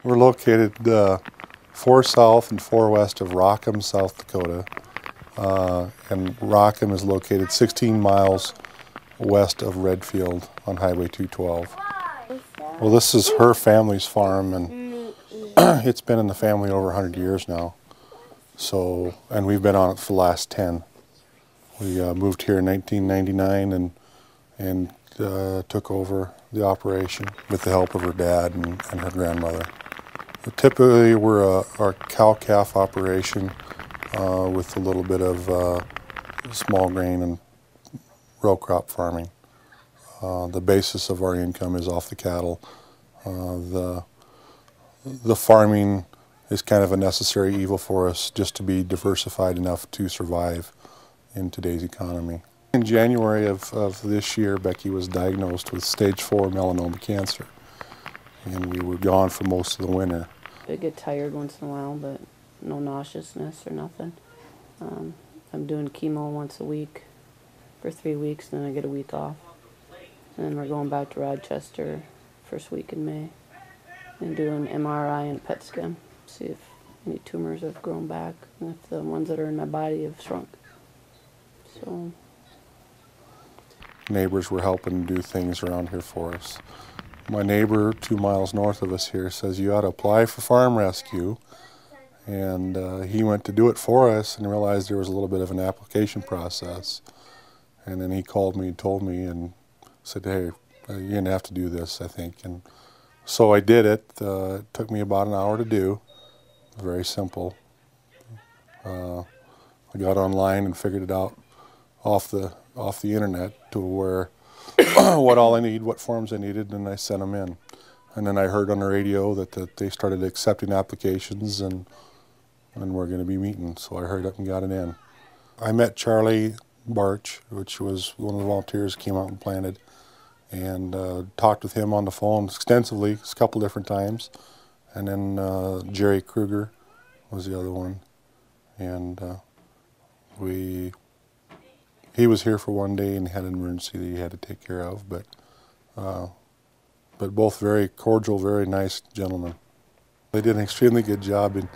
We're located 4 south and 4 west of Rockham, South Dakota. And Rockham is located 16 miles west of Redfield on Highway 212. Well, this is her family's farm, and it's been in the family over 100 years now. So, and we've been on it for the last 10. We moved here in 1999 and took over the operation with the help of her dad and her grandmother. Typically, we're a cow-calf operation with a little bit of small grain and row crop farming. The basis of our income is off the cattle. The farming is kind of a necessary evil for us just to be diversified enough to survive in today's economy. In January of this year, Becky was diagnosed with stage 4 melanoma cancer, and we were gone for most of the winter. I get tired once in a while, but no nauseousness or nothing. I'm doing chemo once a week for 3 weeks, then I get a week off. And then we're going back to Rochester first week in May and doing MRI and PET scan, see if any tumors have grown back and if the ones that are in my body have shrunk. So neighbors were helping do things around here for us. My neighbor 2 miles north of us here says you ought to apply for farm rescue, and he went to do it for us and realized there was a little bit of an application process, and then he called me and told me and said, hey, you're gonna have to do this, I think. And so I did it. It took me about an hour to do. Very simple. I got online and figured it out off the internet to where what all I need, what forms I needed, and I sent them in. And then I heard on the radio that they started accepting applications and we're going to be meeting. So I hurried up and got it in. I met Charlie Barch, which was one of the volunteers who came out and planted, and talked with him on the phone extensively, a couple different times. And then Jerry Kruger was the other one. And he was here for one day and had an emergency that he had to take care of, but both very cordial, very nice gentlemen. They did an extremely good job, and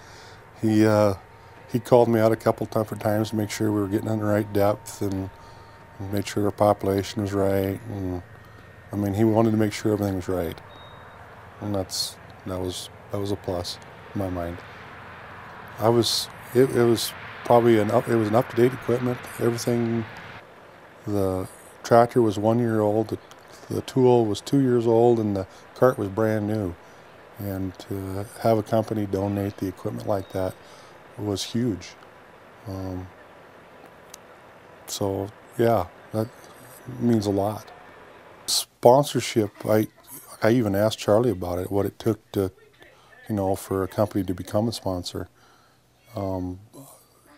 he called me out a couple different times to make sure we were getting in the right depth and make sure our population was right. And I mean, he wanted to make sure everything was right, and that was a plus in my mind. It was probably it was an up-to-date equipment. Everything. The tractor was 1 year old, the tool was 2 years old, and the cart was brand new. And to have a company donate the equipment like that was huge. So yeah, that means a lot. Sponsorship, I even asked Charlie about it, what it took to, for a company to become a sponsor.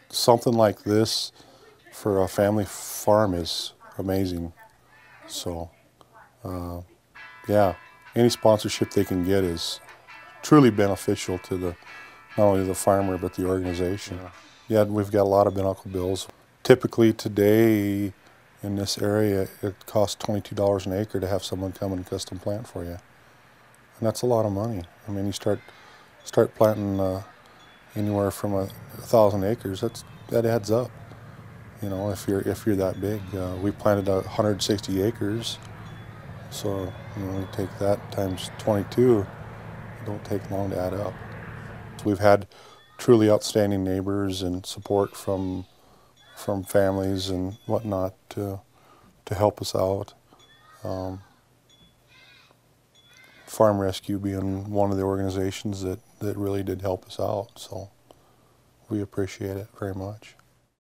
Something like this for a family farm is amazing. So, yeah, any sponsorship they can get is truly beneficial to not only the farmer but the organization. Yeah, we've got a lot of medical bills. Typically today in this area, it costs $22 an acre to have someone come and custom plant for you, and that's a lot of money. I mean, you start planting anywhere from 1,000 acres. That adds up. If you're that big. We planted 160 acres, so you take that times 22. It don't take long to add up. So we've had truly outstanding neighbors and support from families and whatnot to help us out. Farm Rescue being one of the organizations that really did help us out, so we appreciate it very much.